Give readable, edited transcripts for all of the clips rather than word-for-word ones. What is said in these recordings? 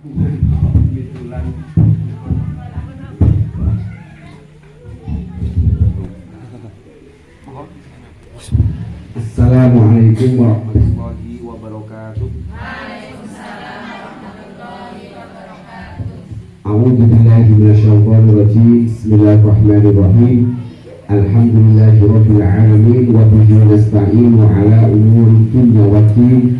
Assalamualaikum warahmatullahi wabarakatuh. A'udzu billahi minasyaitonir rajim. Bismillahirrahmanirrahim. Alhamdulillahirabbil alamin wa bihi nasta'in wa ala umuri dunya waddin.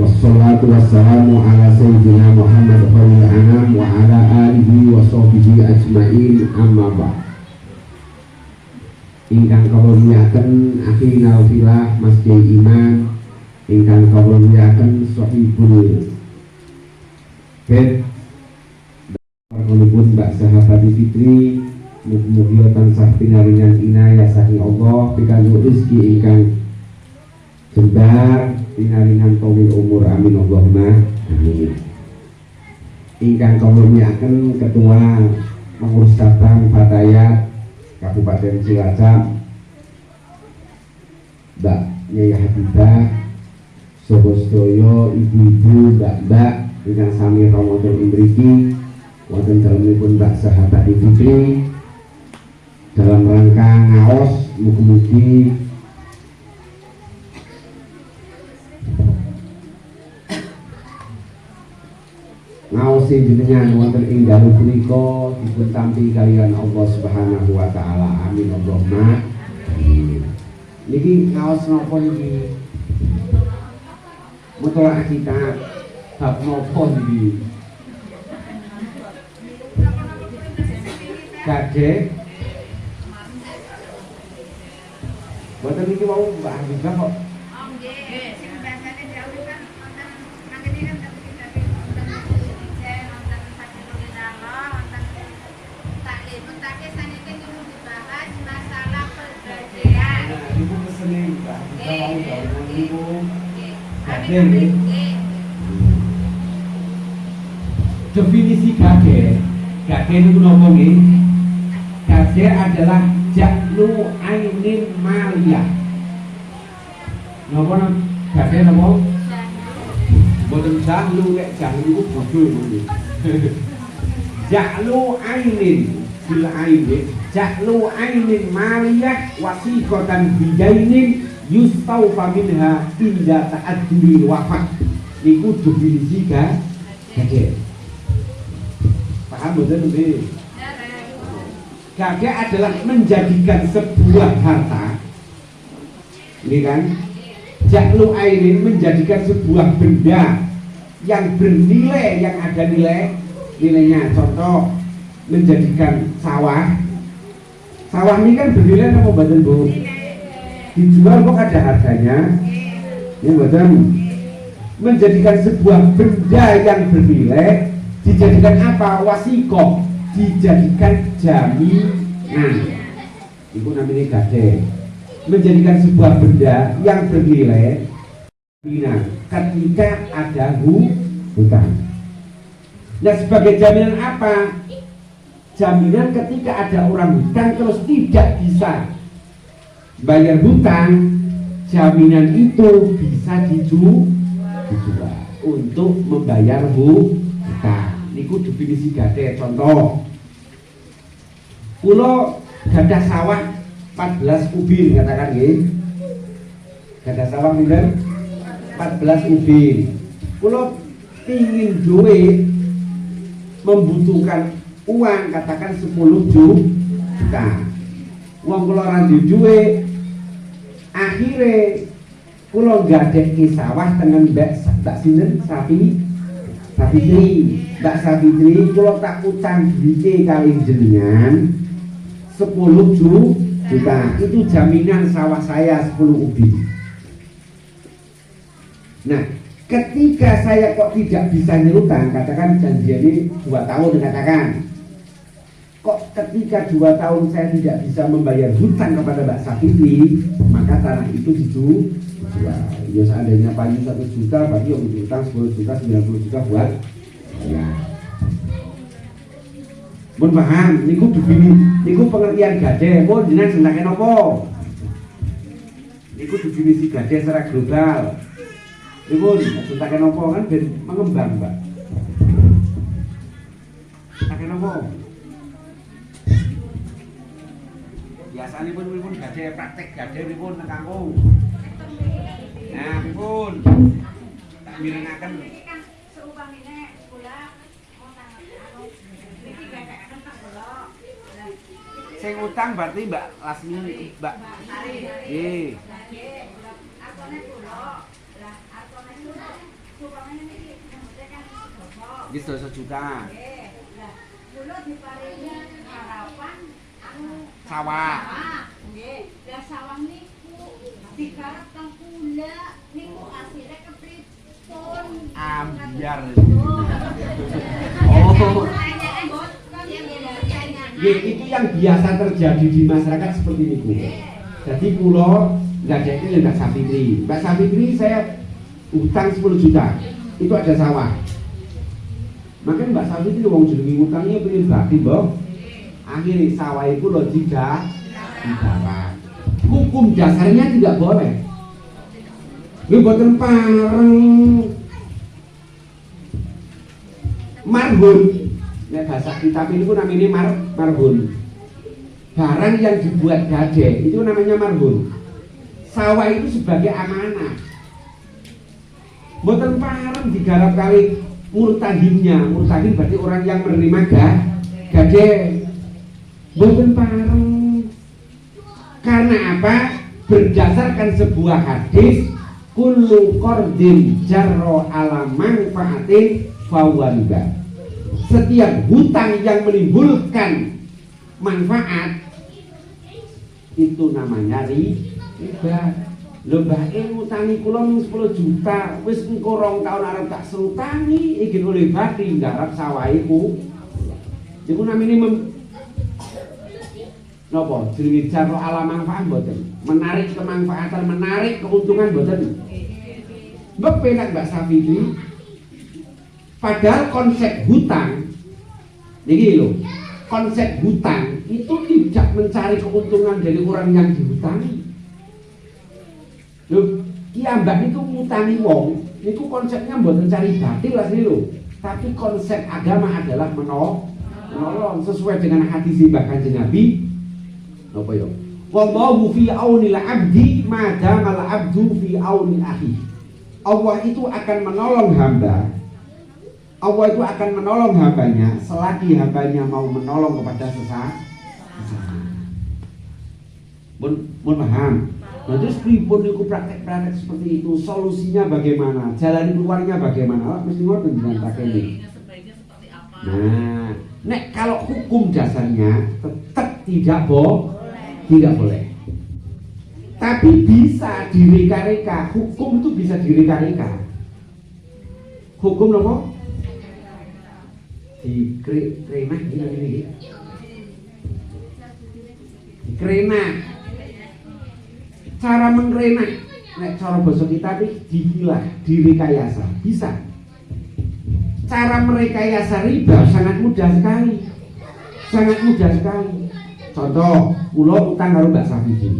Wassalatu wassalamu ala sayyidina Muhammad khairil anam wa ala alihi wa sahbihi ajmain, amma ba'd. Ingkang kawula muliaken akhina fillah masjid iman, ingkang kawula muliaken sahibul bait walaupun Mbak Sahabat Fitri, mugi-mugi tansah pinaringan inayah saking Allah pikantuk rezeki ingkang jembar, pinaringan tawil umur, amin Allahumma amin. Ingkang kawula muliaken Ketua Pengurus Cabang Fatayat Kabupaten Cilacap, Mbak Nyai Habibah, Sobostoyo, ibu-ibu, mbak-mbak ingkang sami Ramadan imriki wonten dalemipun Mbak Sahabat Fitri dalam rangka ngaos mugi-mugi ngaosi jenengan wonten ing dalu punika dipun tampi kalian Allah Subhanahu wa taala, amin Allahumma amin. Niki ngaos napa niki? Mutolaah kita bab napa niki? Gade boten niki mau Mbak Habibah kok. Definisi gade itu nopo nggih? Gade adalah jaklu ainin maliyah. Nopo gade nopo? Boten jaklu nek jaklu iku bodho nggih. Jaklu ainin bil ainin, jaklu ainin maliyah wasiqatan bidainin yustaufa minha inda ta'adduri wafat. Niku definisi gade. Paham betul nggih? Gade adalah menjadikan sebuah harta, ini kan? Jaklu ainin menjadikan sebuah benda yang bernilai, yang ada nilainya. Contoh, menjadikan sawah. Sawah ini kan bernilai apa badan Bu? Dijual kok ada harganya. Ya badan. Menjadikan sebuah benda yang bernilai dijadikan apa? Wasikoh, dijadikan jaminan. Itu namanya gade. Menjadikan sebuah benda yang bernilai ketika ada hutang. Nah, sebagai jaminan apa? Jaminan ketika ada orang hutang terus tidak bisa bayar hutang, jaminan itu bisa dijual untuk membayar hutang. Niku definisi gade. Contoh, kula gadah sawah 14 ubin, katakan nggih. Gadah sawah pinten? 14 ubin. Kula pingin duit, membutuhkan uang, katakan 10 juta. Wong kula ora duwe, akhire kula gadheki sawah tengen Mbak sinten Safitri. Mbak Safitri kula tak utang duwite kali jenengan 10 juta. Itu jaminan sawah saya 10 ubi. Nah, ketika saya kok tidak bisa nyerutang, katakan janjinya 2 tahun, katakan kok ketika 2 tahun saya tidak bisa membayar hutang kepada Mbak Safitri, maka tanah itu dijual. Ya seandainya payu 1 juta, berarti yang hutang 10 juta, 90 juta buat ya. Mun paham, niku pengertian gade. Mun jenengan senake napa? Niku definisi gade secara global. Pripun? Sutaken apa kan ben mengembang, Mbak. Sutaken apa? Biasanipun pripun gadhe praktek gadhe pripun nang kampung. Nah, pripun? Tak mirengaken. Iki kan seupamine kula mau tangan anu iki gagakaken tak kula. Sing utang berarti Mbak Lasmi, Mbak. Nggih. Artone kula. Lah artone kula seupamine niki nyambute kan sedasa. Nggih 12 juta. Nggih. Lah kula diparingi harapan anu Sawah. Nggih. Lah sawah niku digarap teng kula niku asile kepripun? Ambiar. Oh. Nggih, itu yang biasa terjadi di masyarakat seperti itu. Jadi kula nggak Mbak Safitri. Mbak Safitri saya utang 10 juta. Itu ada sawah. Makanya Mbak Safitri wong jenenge utangnya pengen bakti, Mbok. Akhirnya sawah itu lho digarap. Hukum dasarnya tidak boleh. Lu boten pareng marhun. Nek bahasa kitab ini pun namanya marhun. Barang yang dibuat gade itu namanya marhun. Sawah itu sebagai amanah. Boten pareng digarap kali murtadinnya. Murtadin berarti orang yang menerima gade. Boten pareng. Karena apa? Berdasarkan sebuah hadis, kullu qardin jarra ala manfaatin fawanba. Setiap hutang yang menimbulkan manfaat itu namanya riba. Lho Mbah ngutangi kula 10 juta, wis engko 2 tahun arep tak serutangi iki oleh badi nggarap sawah iku. Iku namine napa? Jenenge jarro ala manfaat mboten. Menarik kemanfaatan, menarik keuntungan mboten. Mbok penak Mbak Safitri. Padahal konsep hutang niki lho, konsep hutang itu tidak mencari keuntungan dari orang yang dihutangi. Lho, kiambak itu ngutangi wong, niku konsepnya mboten cari batil asli lho. Tapi konsep agama adalah menolong sesuai dengan hadis Mbah Kanjeng Nabi. Napa yo? Wallahu fi aunil abdi madamal abdu fi auni akhi. Allah itu akan menolong hamba. Allah itu akan menolong hambanya selagi hambanya mau menolong kepada sesama. Mun paham? Nah, terus pripun niku praktek-praktek seperti itu, solusinya bagaimana? Jalan keluarnya bagaimana? Mesti ngoten dengan ini. Nah, nek kalau hukum dasarnya tetap tidak boleh. Tapi bisa direka-reka, hukum itu bisa direka-reka. Hukum apa? Di krena ini krena cara mengkrena nek cara basa kita dihilah direkayasa bisa. Cara merekayasa riba sangat mudah sekali contoh kula utang karo Mbak Safitri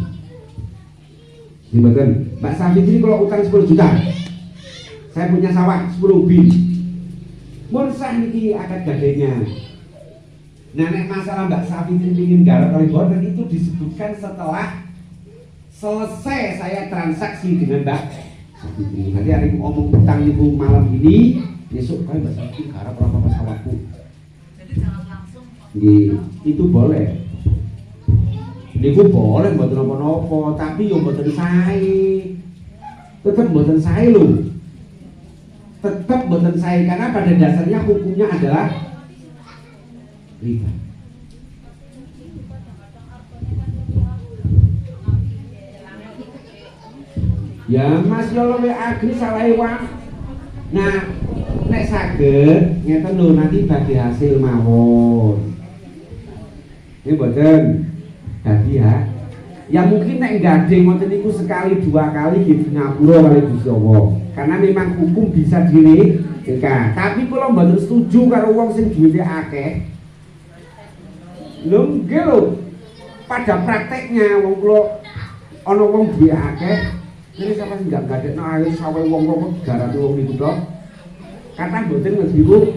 gimana Mbak Safitri kalau utang 10 juta saya punya sawah 10 bin mursah niki akad gadenya. Nah, nek masalah Mbak Safitri ingin garap kali boten itu disebutkan setelah selesai saya transaksi dengan Mbak Safitri. Nanti hari omong utang ibu malam ini, besok kali Mbak Safitri garap apa sawahku. Jadi jangan langsung. Itu boleh. Niku boleh mboten napa-napa, tapi yo mboten sae. Tetep mboten sae lho. Tetap boten saya karena pada dasarnya hukumnya adalah riba. Ya Mas yo luwe agri salah wong. Nah, nek saged ngeten lho nanti bagi hasil mawon. Ini boten dadi ya. Ya mungkin nek gade ngoten niku sekali 2 kali di Singapura kali Gusti Allah. Karena memang hukum bisa direka. Tapi kula mboten setuju karo wong sing duwite akeh. Lho nggih lho. Pada prakteknya wong kula ana wong duwe akeh Ini siapa sih nggak gadekno ayo sawe wong-wong garap wong niku tok. Kata mboten ngerti Bu.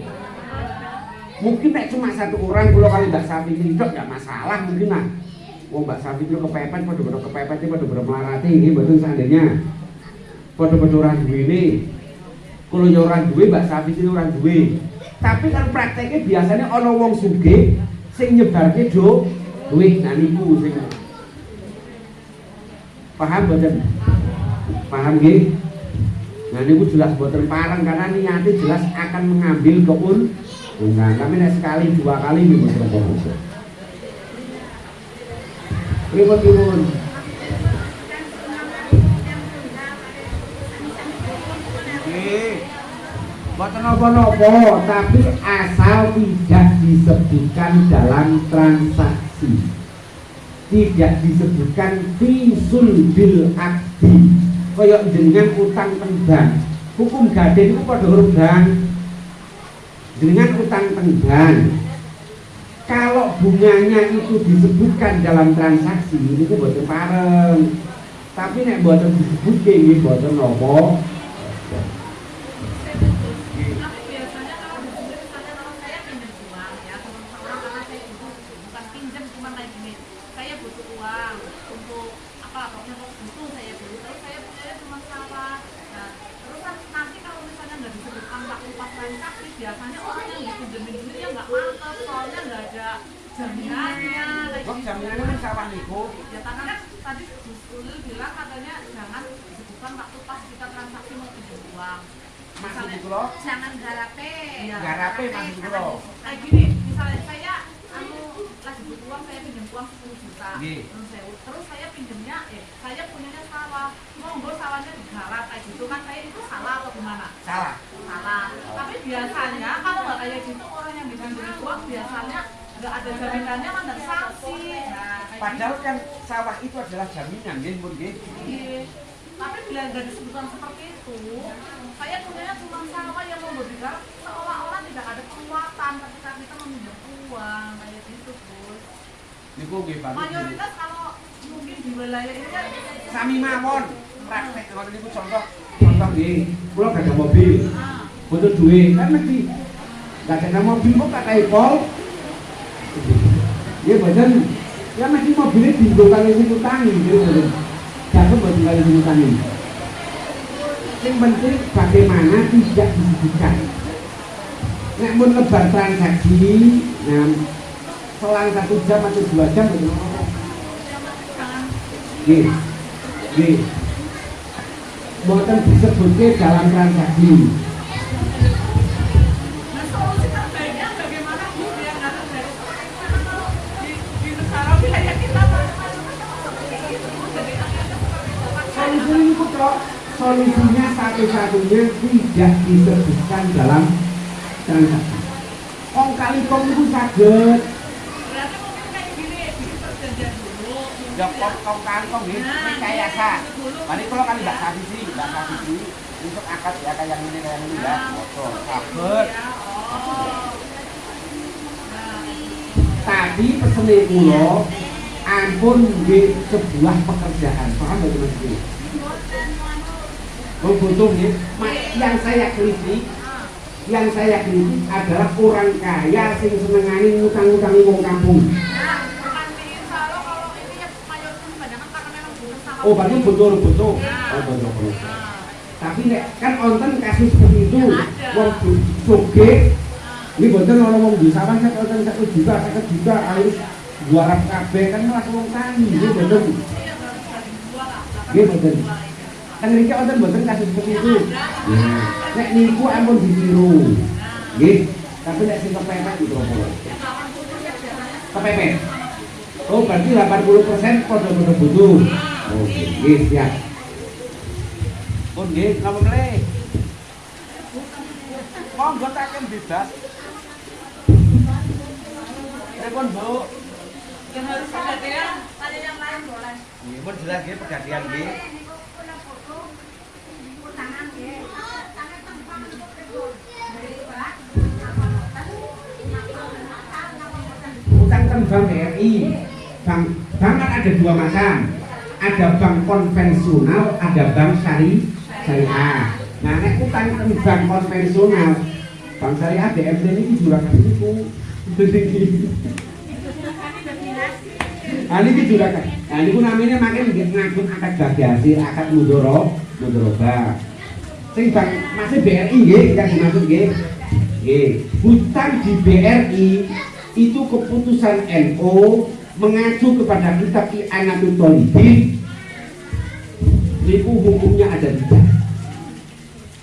Mungkin nek cuma satu orang kula kali Mbak Safi iki tok enggak masalah mungkin lah. Wong Mbak Safi itu kepepet padha-padha kepepet padha-padha melarati nggih mboten seandainya. Padha-padha ora duwene. Kula yo ora duwe Mbak Safi iki ora duwe. Tapi kan prakteknya biasanya ana wong sugih sing nyebarke duit nah niku sing paham mboten? Paham nggih? Nah niku jelas mboten pareng karena niate jelas akan mengambil keuntungan. Tapi nek sekali dua kali nggih mboten apa-apa. Pripun? Mboten napa-napa, tapi asal tidak disebutkan dalam transaksi. Tidak disebutkan fisul bil akdi. Kaya jenengan utang tenggang. Hukum gaden itu padha rembang. Jenengan utang tenggang. Kalau bunganya itu disebutkan dalam transaksi, ini itu mboten pareng. Tapi nek mboten disebutke nggih mboten napa. Biasanya orang yang dipinjemin duit ya nggak mantap, soalnya nggak ada jaminannya. Jaminannya kan sawah niku. Ya karena tadi Gus Ulil bilang katanya jangan disebutkan waktu pas kita transaksi mau pinjam uang. Maksud itu loh? Jangan garape. Ya, garape maksud itu loh. Kayak gini, misalnya saya lagi butuh uang, saya pinjam uang 10 juta. Terus saya pinjamnya, saya punyanya sawah. Monggo sawahnya digarap kayak gitu kan, saya itu salah atau gimana? Salah. Tapi biasanya kalau nggak kayak gitu orang yang dipinjemin uang biasanya nggak ada jaminannya kan dari saksi. Padahal kan sawah itu adalah jaminan, nggih, Mun nggih. Iya. Tapi bila nggak disebutkan seperti itu, saya punyanya cuma sawah yang mau digarap, seolah-olah tidak ada penguatan ketika kita meminjam uang kayak gitu, Bos. Niku nggih Pak. Mayoritas kalau mungkin di wilayah ini kan sami mawon. Praktek ngoten niku contoh nggih. Kula gak ada mobil. Butuh duit kan mesti gak ada mobil kok kata Ipol. Ya bener. Ya mesti mobilnya dienggo kali sing utangi gitu. Jangan buat kali sing utangi. Yang penting bagaimana tidak disebutkan. Nek mun lebar transaksi, nah selang 1 jam atau 2 jam betul apa? Nggih. Boten disebutke dalam transaksi. nah solusi terbaiknya bagaimana Bu biar nggak terjadi di negara wilayah kita Solusinya itu kok solusinya satu-satunya tidak disebutkan dalam transaksi. Wong kali kong itu saged. berarti mungkin kayak gini bikin perjanjian dulu Ya kong kali kong nggih rekayasa. Mari kalau kali Mbak Safi untuk akad ya kayak ini ya. Foto. Saged. Tadi pesene kula ampun nggih sebuah pekerjaan. Paham betul Mas iki? Oh butuh nggih. Yang saya kritik adalah orang kaya sing senengane ngutang-ngutangi wong kampung. Oh berarti betul. Oh betul. Tapi nek kan wonten kasus seperti itu, wong sugih ini boten ana wong di sawah nek wonten 1 juta, 50 juta harus juara kabeh kan malah wong tani, nggih boten. Nggih boten. Kan niki wonten boten kasus seperti itu. Nek niku ampun ditiru. Nggih. Tapi nek sing kepepet itu apa? Kepepet. Oh berarti 80% padha-padha butuh. Oke, nggih siap. Pun nggih, napa mleh? Monggo taken bebas. Telepon Bu. Yang harus perhatian, tanya yang lain boleh. Nggih, pun jelas nggih perhatian nggih. Utang kan Bank BRI. Bank kan ada 2 macam. ada bank konvensional, ada bank syariah. Nah, nek utang teng bank konvensional, bank syariah DMT ini juragan niku. Ah niki juragan. Nah niku namanya makin ngakun akad bagasi, akad mudoroba. Sing bank masih BRI nggih, yang dimaksud nggih. Nggih, hutang di BRI itu keputusan NU mengacu kepada kitab I'anatul Thalibin. Niku hukumnya ada 3.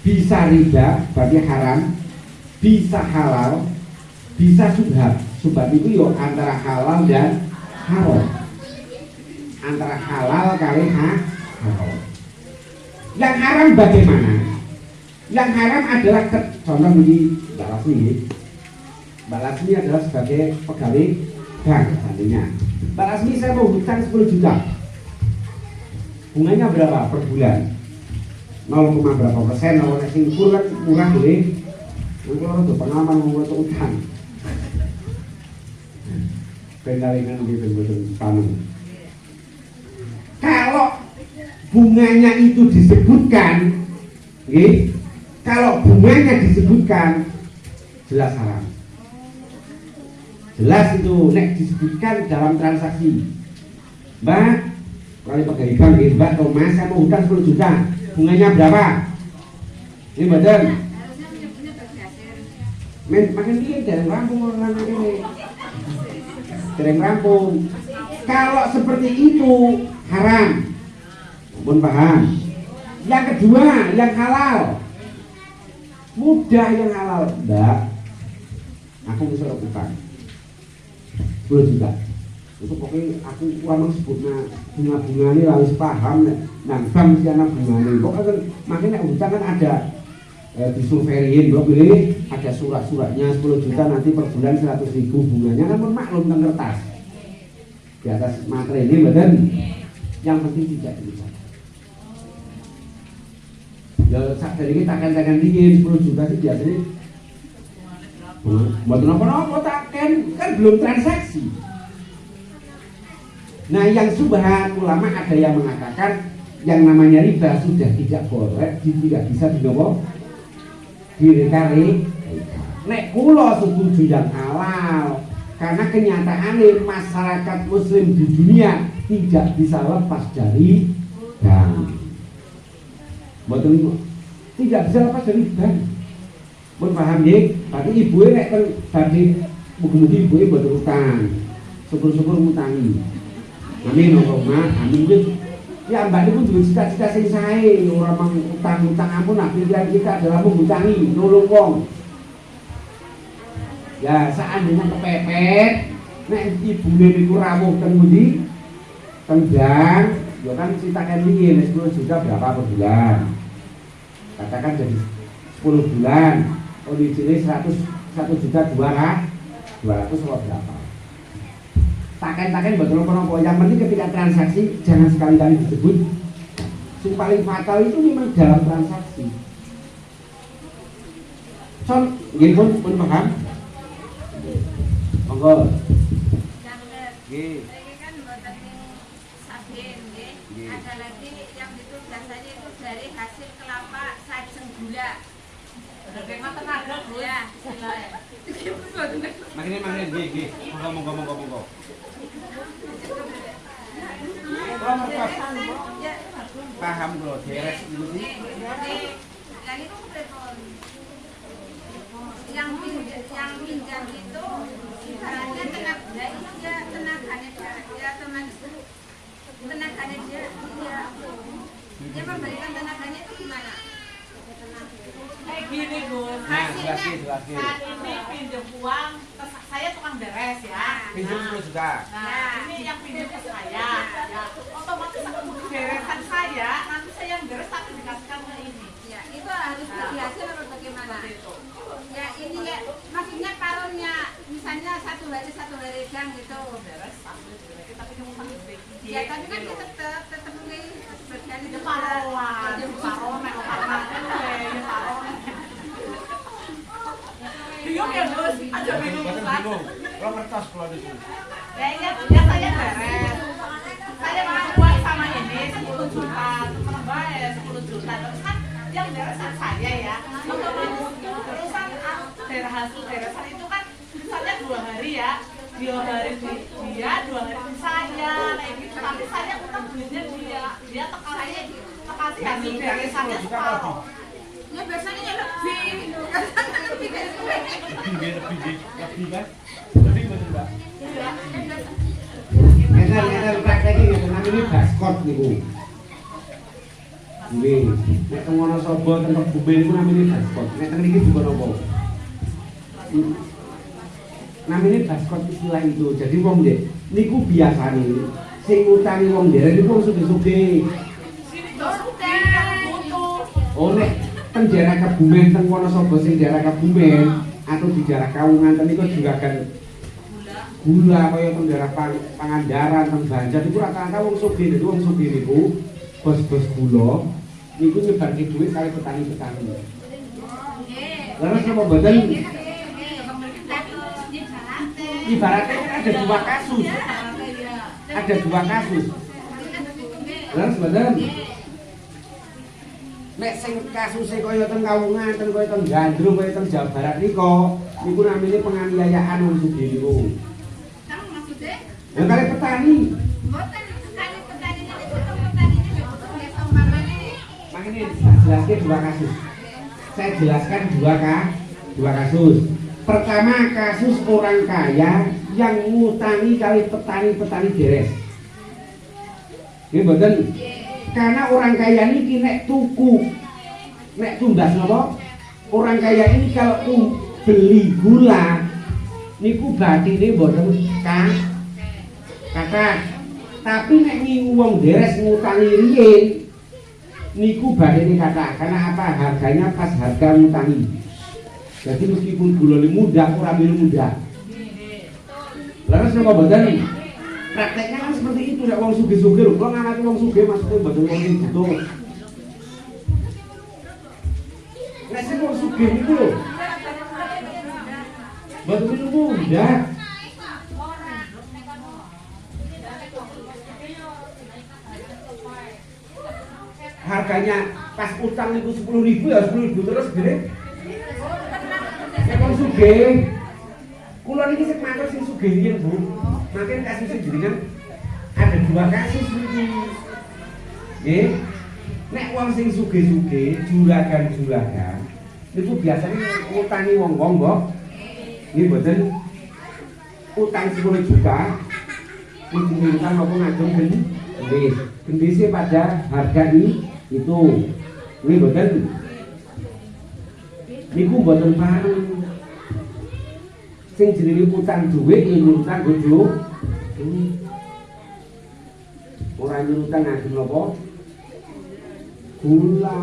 Bisa riba, berarti haram, bisa halal, bisa subhat. Subhat itu yo antara halal dan haram. Antara halal kali haram. Yang haram bagaimana? Yang haram adalah contoh begini, Mbak Lasmi. Mbak Lasmi adalah sebagai pegawai bank seandainya. Mbak Lasmi, saya mau hutang 10 juta. Bunganya berapa per bulan? 0, berapa persen? Kalau sing kurang murah boleh. Nanti orang tuh pengalaman mau utang. Pengalingan betul-betul tanam. Kalau bunganya itu disebutkan, kalau bunganya disebutkan jelas haram. Jelas itu nek disebutkan dalam transaksi. Mbak, kalau pegawai bank, Mbak Thomas, saya mau hutang 10 juta. Bunganya berapa? Ini badan. Makin dikit jarang rampung orang ini. Jarang rampung. Kalau seperti itu haram. Mohon paham. Yang kedua, yang halal. Mudah yang halal. Mbak, aku bisa utang 10 juta. Itu pokoknya aku memang sebutnya bunga-bunga ini harus paham nang bank si anak bunga ini kok kan makanya utang kan ada disurveyin bro, pilih ada surat-suratnya 10 juta nanti per bulan 100.000 bunganya kan maklum tentang kertas di atas materai ini badan yang penting tidak diucap ya saat dari kita takkan dingin 10 juta sih biasanya buat apa-apa takkan kan belum transaksi. Nah yang subhat ulama ada yang mengatakan yang namanya riba sudah tidak boleh, tidak bisa direkari. Nek kula setuju yang halal karena kenyataannya masyarakat muslim di dunia tidak bisa lepas dari bank. Betul tidak bisa lepas dari bank. Pun paham ya? Berarti ibu nek tadi mugi-mugi ibu betul utang, syukur-syukur ngutangi. Amin Allahumma amin. Ya mbak ini pun juga cita-cita sing sae ora mang utang-utang ampun nah pikiran kita adalah menghutangi nolong wong. Ya seandainya kepepet nek ibune niku rawuh teng pundi? Teng bank, ya kan citakan iki nek 10 juta berapa per bulan. Katakan jadi 10 bulan. Oh di sini 1 juta 200 atau berapa? Taken-taken betul apa yang penting ketika transaksi jangan sekali-kali disebut. Yang paling fatal itu memang dalam transaksi. Nggih pun paham? Monggo. Nggih. Ini kan buatan sabin nggih. Ada lagi yang itu biasanya itu dari hasil kelapa sajeng gula. Ada kemah tenaga, Bu. Ya. Makin nggih. Monggo. Paham bro, deres itu sih. Yang pinjam itu ibaratnya tenaganya dia memberikan tenaganya itu gimana? Kayak gini Gus, Hasilnya saat ini pinjam uang, saya tukang beres ya. Pinjam 10 juta. Nah, ini yang pinjam ke saya, ya. Otomatis aku beresan saya, nanti saya yang beres tapi dikasihkan ke ini. Ya, itu harus bagi hasil atau bagaimana? Ya, ini ya, maksudnya paruhnya, misalnya satu hari gang gitu. Beres sambil beres, tapi kamu panggil Ya, tapi kan dia tetap mungkin sebagian itu paruhan, bingung ya Gus, aja bingung Lo kertas kalau di sini. ya saya beres, saya mau buat sama ini, juta terus kan yang deresan saya ya terusan daerah hasil deresan itu kan misalnya 2 hari ya 2 hari dia 2 hari saya kayak gitu tapi saya utang duitnya dia tekasih hasil deresannya separuh. Ya biasanya ya lebih. Lebih dari gue. Lebih kan? Lebih betul Mbak. Ngeten praktek iki namine baskot niku. Nggih, nek teng Wonosobo teng Kebumen niku namine baskot. Nek teng mriki bukan apa. Namine baskot istilah itu. Jadi wong ndek niku biasane sing ngutangi wong ndek niku wong sugih-sugih. Oh nek teng daerah Kebumen teng Wonosobo sing daerah Kebumen atau di daerah Kawungan niku juragan gula kaya teng daerah Pangandaran teng Banjar niku rata-rata wong sugih niku wong sugih niku bos-bos gula niku nyebarke duit kali petani-petani. Lalu sama mboten ibaratnya ada 2 kasus. Ada 2 kasus. Lalu mboten nek sing kasuse kaya teng Kawungan, teng kaya teng Gandrung, kaya teng Jawa Barat niku namine penganiayaan wong sugih niku. Kamu maksudnya? Ya kali petani. Mboten sekali petaninya itu petaninya ya butuh ya umpamane. Makanya saya jelaskan 2 kasus. Saya jelaskan 2 kasus. Pertama kasus orang kaya yang ngutangi kali petani-petani deres. Ini betul. Karena orang kaya ini nek tuku, nek tumbas napa? Orang kaya ini kalau beli gula, niku batine mboten kata. Tapi nek ngingu wong deres ngutangi riyin, niku batine kata. Karena apa? Harganya pas harga ngutangi. Jadi meskipun gula mudah, orang minum mudah. Lalu sama mboten? Prakteknya kan seperti itu, nek wong sugih-sugih lho, kok ngamati wong sugih maksudnya mboten wong sing butuh. Nek sing wong sugih niku lho. Mboten minum mudah. Harganya pas utang niku 10.000 ya 10.000 terus gede. Nek wong sugih kula niki sing matur sing sugih riyen, Bu. Makin kasus jenengan ada 2 kasus niki. Nggih. Nek wong sing sugih-sugih, juragan-juragan niku biasanya ngutangi wong-wong, Mbok. Nggih mboten utang 10 juta. Iki utang apa ngajeng gendis. Gendise pada harga itu. Nggih mboten. Niku mboten pareng. Sing jenenge utang duit nyurutan gojo. Ora nyurutan ngagem napa? Gula.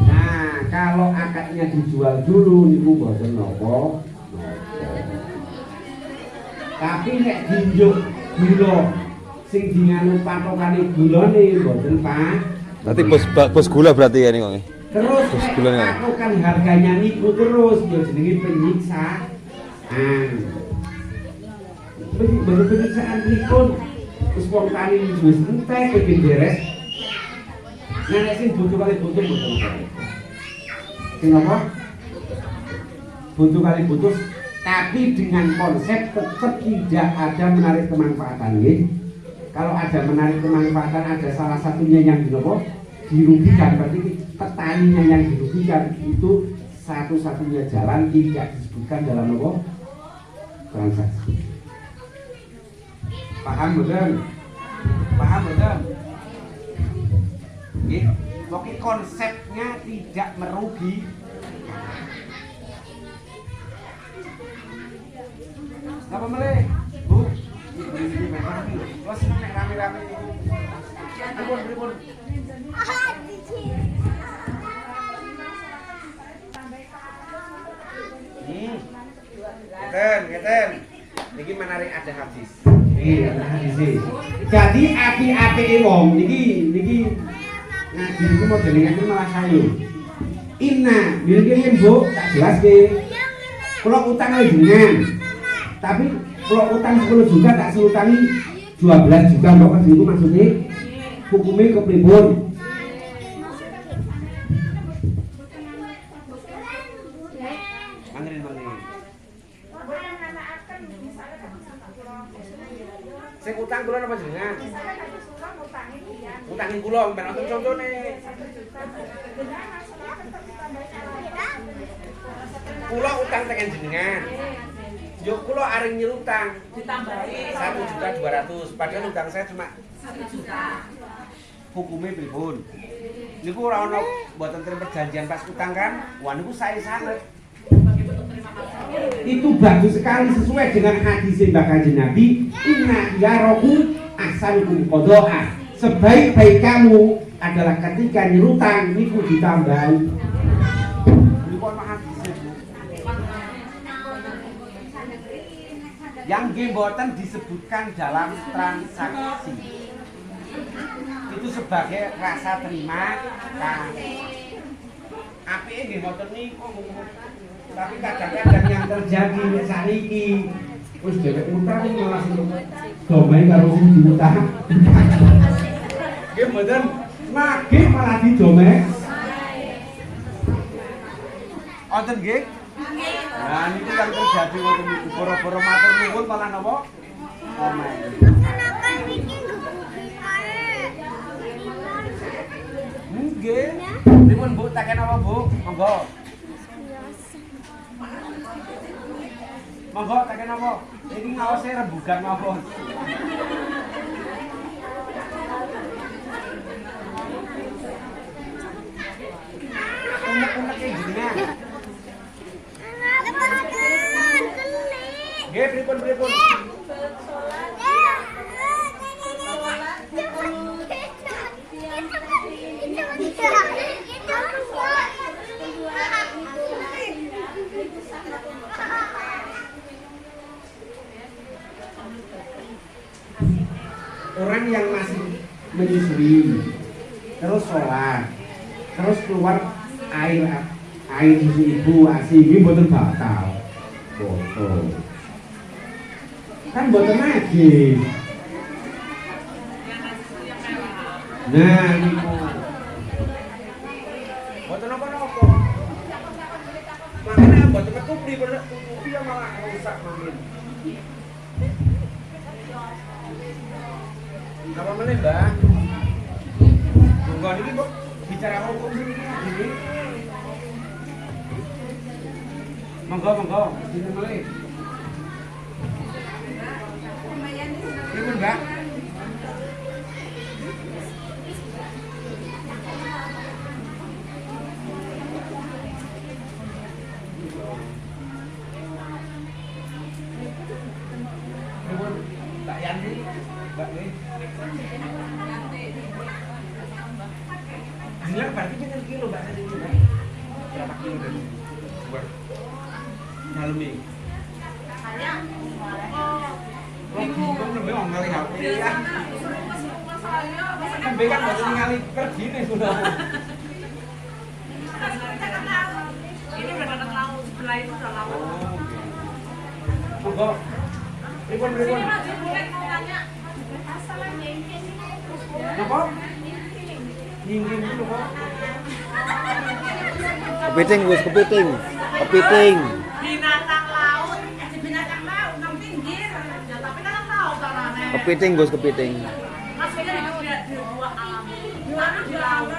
Nah, kalau akadnya dijual dulu niku mboten napa. Tapi nek dinjuk gula sing dinganu patokane gulane mboten, Pak. Berarti bos gula berarti ya nih kok. Terus patokan harganya niku terus ya jenenge penyiksaan. Penyiksaan pripun? Terus wong tani wis entek pengen beres. Nah nek sing butuh kali butuh mboten. Sing apa? Butuh kali butuh tapi dengan konsep tetap tidak ada menarik kemanfaatan nggih. Kalau ada menarik kemanfaatan ada salah satunya yang dirugikan, berarti petaninya yang dirugikan itu satu-satunya jalan tidak disebutkan dalam transaksi. Paham betul? Paham betul? Nggih, pokoknya konsepnya tidak merugi. Apa meleh? Bu, ini memang ini. Lo seneng nek rame-rame niku. Pripun? Ngeten. Niki menarik ada hadis. Niki ada hadis. Jadi api-apike wong niki ngaji niku modelinganipun malah sayu. Inna, niki Bu, tak jelaske. Kula utang jenengan. Tapi kalau utang 10 juta tak selutangi 12 juta mbok kan itu maksudnya hukumnya kepripun? Mangerin. Sing utang kula napa jenengan? Utangin kula ben nonton contone. Kula utang tekan jenengan. Yo kula areng nyelutang Ditambahi 1.200.000 padahal utang saya cuma 1 juta. hukumnya pripun? Niku ora ono mboten terima perjanjian pas utang kan? Wah niku sae sanget. Sebagai bentuk terima kasih. Itu bagus sekali sesuai dengan hadis Mbak Kanjeng Nabi, inna yaraku ahsanukum qada'ah. Sebaik-baik kamu adalah ketika nyerutang niku ditambahi. Niku ana hadisnya, Bu. Yang mboten disebutkan dalam transaksi. Itu sebagai rasa terima kasih. Apike nggih mboten niku. Tapi kadang-kadang yang terjadi sakniki wis dhewek utang malah domai karo sing diutang. Nggih mboten nagih malah didomai. Wonten nggih? Nah niku yang terjadi wonten niku boro-boro matur nuwun malah napa? Domai. Nggih. Pripun Bu tak kena apa Bu? Monggo. Monggo tak kena apa? Iki ngawase rembugan mawon. Unek-unek jenengan. Nggih, pripun? Orang yang masih menyusui, terus sholat, terus keluar air susu ibu ASI ini boten batal. Botol. Kan boten lagi. Nah, niku. Boten napa-napa. Makanya boten ketupri yang malah rusak makin. Apa meneh, Mbak? Monggo niki, Bu, bicara hukum sini. Monggo, sini melih. Pripun, Mbak? Pripun, Mbak Yanti? Mbak nggih. Gila berarti kita kilo Mbak tadi ini. Berapa kilo tadi? Buat ngalami. Saya Bingung nembe wong ngali HP ya. saya Nembe kan boten ningali pergi nih sudah. ini udah dekat laut, sebelah itu udah laut. Monggo. Pripun? Sini Mas, boleh mau tanya. Napa? Nyinggin dulu, Pak. Kepiting, Gus, kepiting. Binatang laut nang pinggir. Ya tapi kan tahu caranya. Kepiting, Gus, kepiting. Mas ini dia di dua alam. Di laut.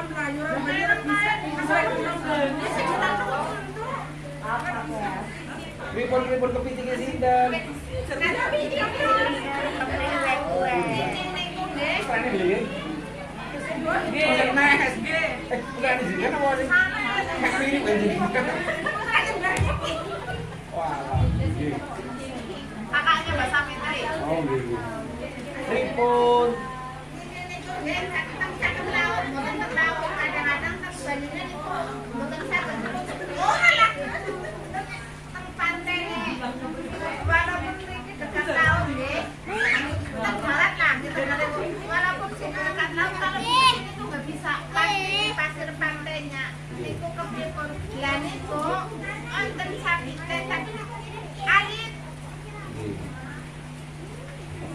Pripun kepitingnya sinten? Strane beli. Nes. Bukan di sini apa sih? Nek ini beli. Wah, nggih. Kakaknya Mbak Samita ya? Oh, nggih. Pripun?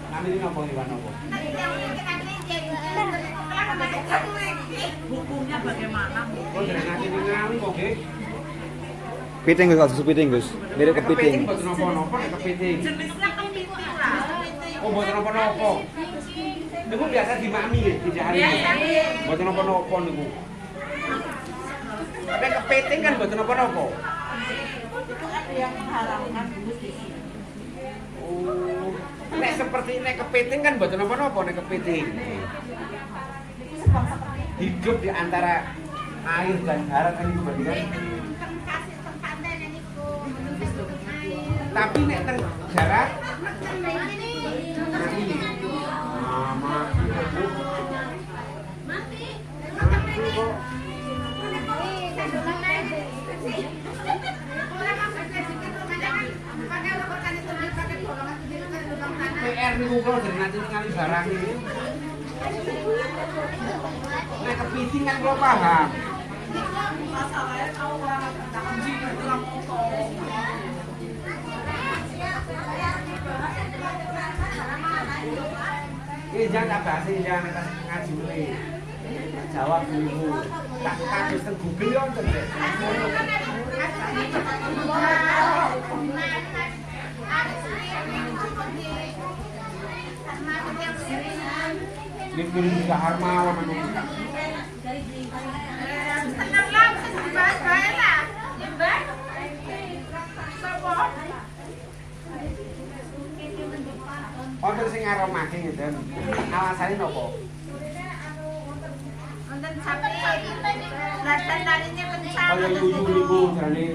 Namine napa Iwan napa? bagaimana? Oh, drenase ning ngali kok, nggih. Kepiting Gus, susu kepiting Gus. Mirip kepiting. Mboten napa-napa nek kepiting. Jenisnya kepiting lah. Oh, mboten napa-napa. Niku biasa dimami nggih, dijari. Mboten napa-napa niku. Nek kepiting kan mboten napa-napa. Itu ada yang mengharamkan dulu di sini. Oh. Nek seperti nek kepiting kan mboten napa-napa nek kepiting. Itu sebab seperti Hidup di antara air dan darat kan itu berarti kan. kasih tempatnya dan itu menurut air. Tapi nek teng darat Ini mati. Ah, mati. mati. Mati kok. PR niku kula drenase ningali barang iki. Nek kepiting kan kula paham. Masalahnya kalau orang ada anjing itu lah potong. Ini jangan tak bahas ini jangan ngaji mulai. Jawab dulu. Tak kados teng Google yo wonten deh. Ini kirim ke Harmawan memang. Tenanglah, bisa dibahas-bahas lah. Ya, Mbak. Wonten sing aromake ngeten. Alasane napa? Wonten sapi. Ladan talinya kencang. Kaya yuyu niku jarane.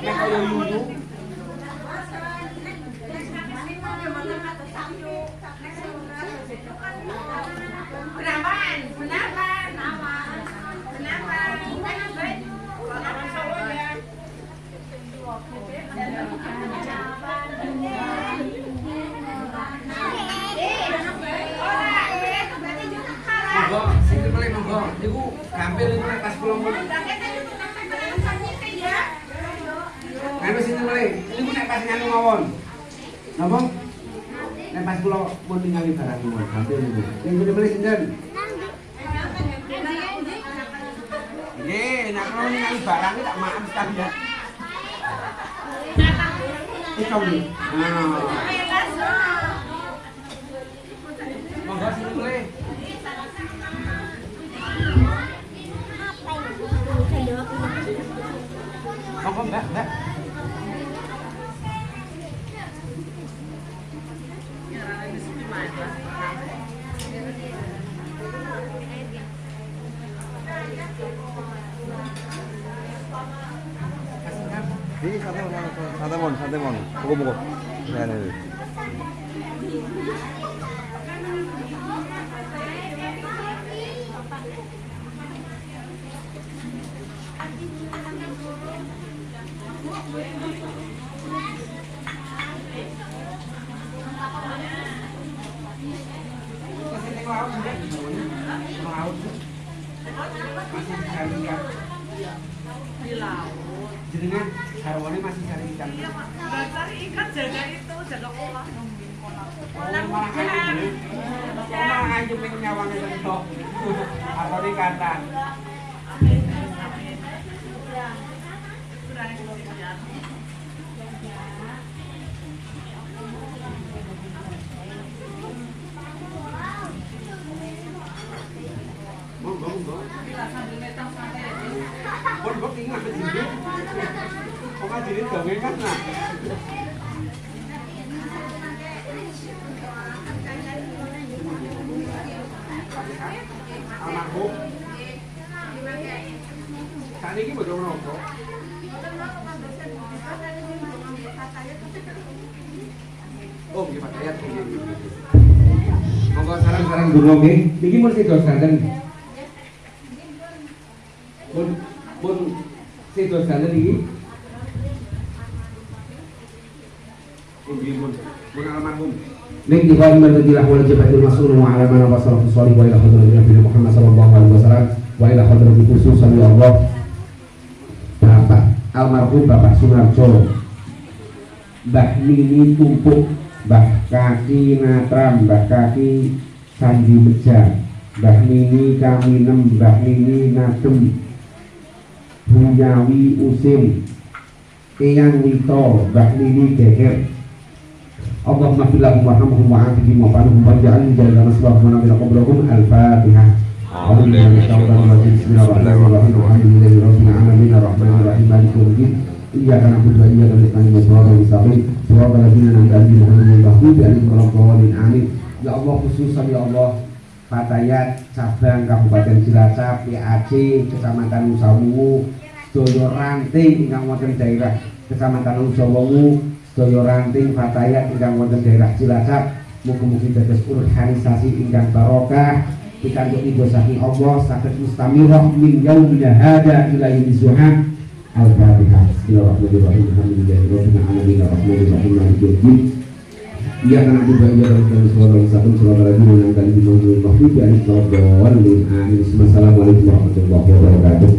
Nek kaya yuyu Benawan, benawan. Benawan. monggo sing mulai monggo. Niku gampil niku nek pas kula mun. Anu sing mulai niku nek pas nganu mawon. Napa? Nek pas kula mun ningali barang niku gampil niku. Sing mulai sinten? Nggih, nek kula ningali barang iki tak maaf sekali ya. Itu nih. Nah. Monggo sing mulai. Monggo Mbak, Mbak. Ini sate mon. Pukul. Nah, nih. Masih laut juga di laut. Masih cari ikan. Di laut. Jenengan sarwane masih cari ikan. Iya, Pak. Nggak cari ikan, jaga itu, jaga kolam. Malah ayam. Malah ayam yang nyawangnya tentu. Atau dikatan. Monggo. Bon ingat sini. Kok ngajarin dongeng kan nah. Almarhum. Saat ini betul merokok. Oh, gimana ya? Monggo sarang-sarang dulu nggih. Niki mun sedo santen. Mun sedo santen iki. Mun almarhum. Nek di bawah merdilah wal jabatul mas'ul wa ala man wasala fi shalih wa ila hadratin Nabi Muhammad sallallahu alaihi wasallam wa ila hadratin khusus sallallahu Bapak almarhum Bapak Sunarjo, Mbah Nini Tumpuk, Mbah Kaki Natram, Mbah Kaki Sandi Beja, Mbah Nini Kaminem, Mbah Nini Nadem, Buyawi Usim, Eyang Wito, Mbah Nini Geger. Allahumma filahum warhamhum wa'afihim wa'afanhum waj'alni jalan asbab manabila qablahum. Al-Fatihah. Bismillahirrahmanirrahim. Alhamdulillahirabbil alamin arrahmanirrahim maliki yaumiddin. Iyyaka na'budu wa iyyaka nasta'in ihdinas mustaqim shiratal ladzina an'amta 'alaihim ghairil maghdubi 'alaihim waladdallin. Amin. Ya Allah, khususan ya Allah Fatayat cabang Kabupaten Cilacap, PAC Kecamatan Usawungu, sedaya ranting ingkang wonten daerah Kecamatan Usawungu, sedaya ranting Fatayat ingkang wonten daerah Cilacap, mugi-mugi dados urbanisasi ingkang barokah pikantuk ridho saking Allah saged mustamirah min yaumina hada ila yaumil zuham. Al-Fatihah. Bismillahirrahmanirrahim. Alhamdulillahirabbil alamin arrahmanirrahim maliki yaumiddin. Iya karena juga iya dalam suara satu suara lagi menangkan di mahfud mahfud ya ini kalau doa amin. Assalamualaikum warahmatullahi wabarakatuh.